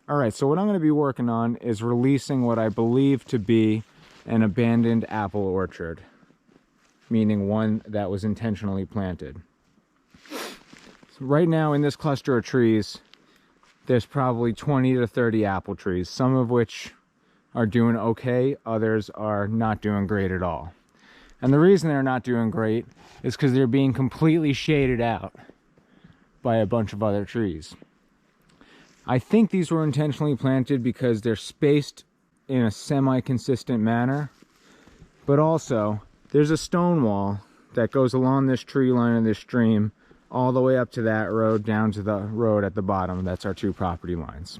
All right, so what I'm going to be working on is releasing what I believe to be an abandoned apple orchard, meaning one that was intentionally planted. So right now in this cluster of trees, there's probably 20 to 30 apple trees, some of which are doing okay, others are not doing great at all. And the reason they're not doing great is because they're being completely shaded out by a bunch of other trees. I think these were intentionally planted because they're spaced in a semi-consistent manner, but also there's a stone wall that goes along this tree line of this stream all the way up to that road, down to the road at the bottom. That's our two property lines.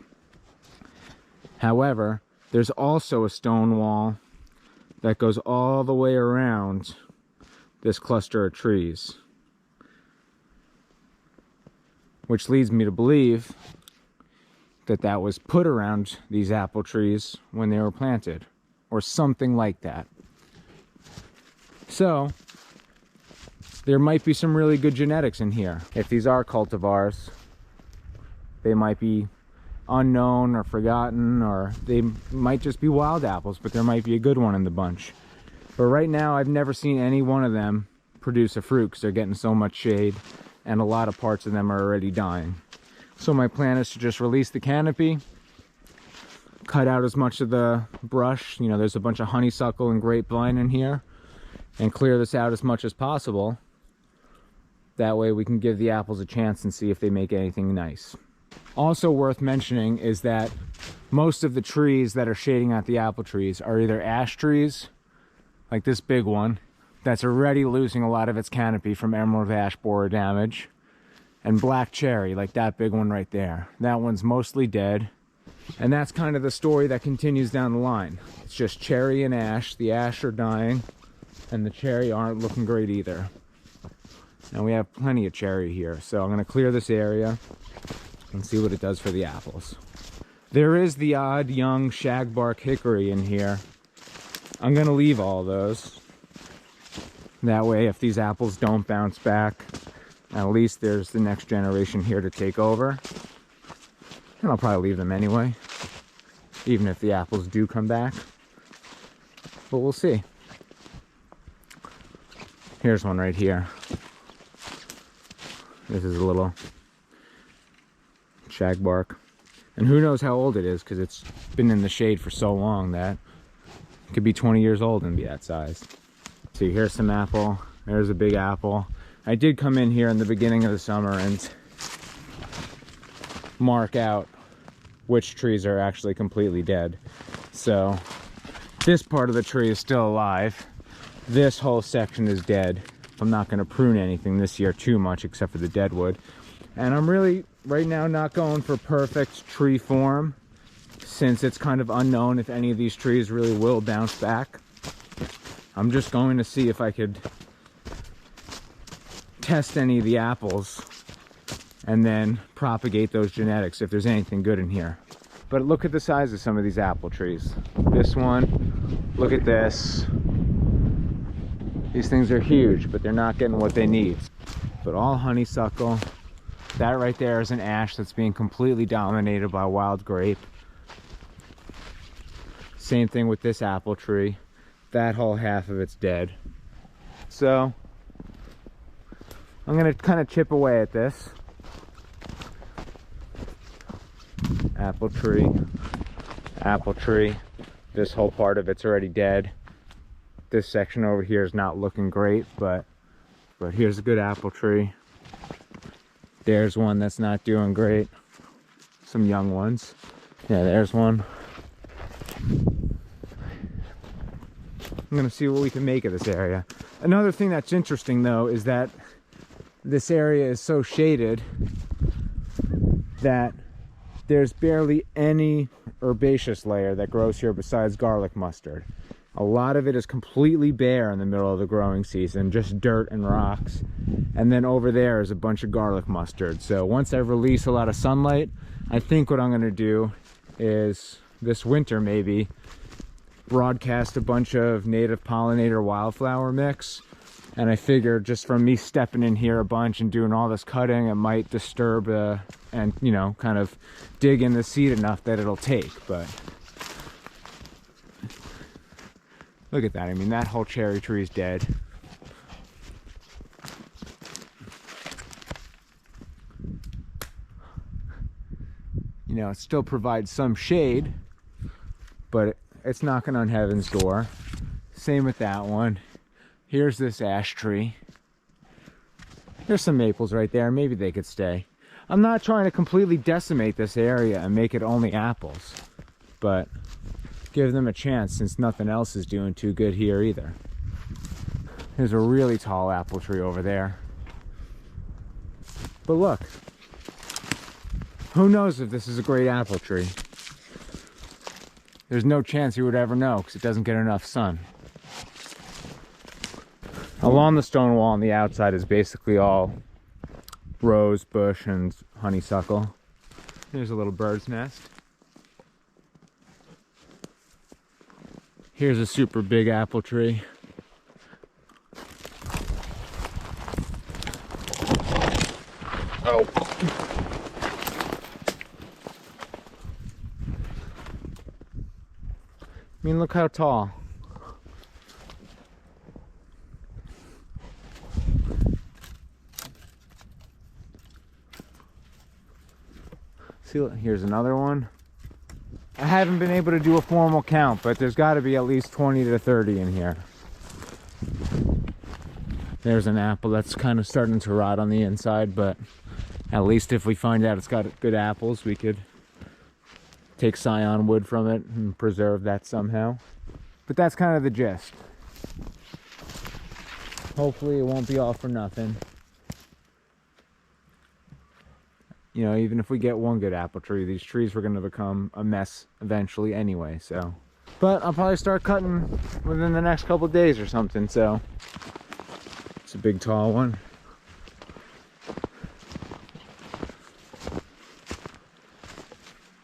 However, there's also a stone wall that goes all the way around this cluster of trees, which leads me to believe that that was put around these apple trees when they were planted, or something like that. So there might be some really good genetics in here. If these are cultivars, they might be unknown or forgotten, or they might just be wild apples, but there might be a good one in the bunch. But right now I've never seen any one of them produce a fruit because they're getting so much shade, and a lot of parts of them are already dying. So my plan is to just release the canopy, cut out as much of the brush. You know, there's a bunch of honeysuckle and grapevine in here, and clear this out as much as possible. That way we can give the apples a chance and see if they make anything nice. Also worth mentioning is that most of the trees that are shading out the apple trees are either ash trees, like this big one, that's already losing a lot of its canopy from emerald ash borer damage, and black cherry, like that big one right there. That one's mostly dead, and that's kind of the story that continues down the line. It's just cherry and ash. The ash are dying, and the cherry aren't looking great either. Now we have plenty of cherry here, so I'm gonna clear this area and see what it does for the apples. There is the odd young shagbark hickory in here. I'm gonna leave all those. That way, if these apples don't bounce back, at least there's the next generation here to take over. And I'll probably leave them anyway, even if the apples do come back. But we'll see. Here's one right here. This is a little shagbark. And who knows how old it is, because it's been in the shade for so long that it could be 20 years old and be that size. See, here's some apple. There's a big apple. I did come in here in the beginning of the summer and mark out which trees are actually completely dead. So this part of the tree is still alive. This whole section is dead. I'm not going to prune anything this year too much except for the deadwood. And I'm really right now not going for perfect tree form, since it's kind of unknown if any of these trees really will bounce back. I'm just going to see if I could test any of the apples and then propagate those genetics if there's anything good in here. But look at the size of some of these apple trees. This one, look at this. These things are huge, but they're not getting what they need. But all honeysuckle. That right there is an ash that's being completely dominated by wild grape. Same thing with this apple tree. That whole half of it's dead. So I'm gonna kind of chip away at this. Apple tree, apple tree. This whole part of it's already dead. This section over here is not looking great, but here's a good apple tree. There's one that's not doing great. Some young ones. Yeah, there's one. I'm gonna see what we can make of this area. Another thing that's interesting though is that this area is so shaded that there's barely any herbaceous layer that grows here besides garlic mustard. A lot of it is completely bare in the middle of the growing season, just dirt and rocks. And then over there is a bunch of garlic mustard. So once I release a lot of sunlight, I think what I'm gonna do is this winter maybe broadcast a bunch of native pollinator wildflower mix And I figured just from me stepping in here a bunch and doing all this cutting, it might disturb and, you know, kind of dig in the seed enough that it'll take. But look at that. I mean, that whole cherry tree is dead. You know, it still provides some shade, but it's knocking on heaven's door. Same with that one. Here's this ash tree. There's some maples right there. Maybe they could stay. I'm not trying to completely decimate this area and make it only apples, but give them a chance since nothing else is doing too good here either. There's a really tall apple tree over there. But look, who knows if this is a great apple tree? There's no chance you would ever know because it doesn't get enough sun. Along the stone wall on the outside is basically all rose bush and honeysuckle. Here's a little bird's nest. Here's a super big apple tree. Oh. I mean, look how tall. See, here's another one. I haven't been able to do a formal count, but there's got to be at least 20 to 30 in here. There's an apple that's kind of starting to rot on the inside, but at least if we find out it's got good apples, we could take scion wood from it and preserve that somehow. But that's kind of the gist. Hopefully it won't be all for nothing. You know, even if we get one good apple tree, these trees were going to become a mess eventually anyway, so. But I'll probably start cutting within the next couple of days or something, so. It's a big tall one.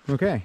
Okay.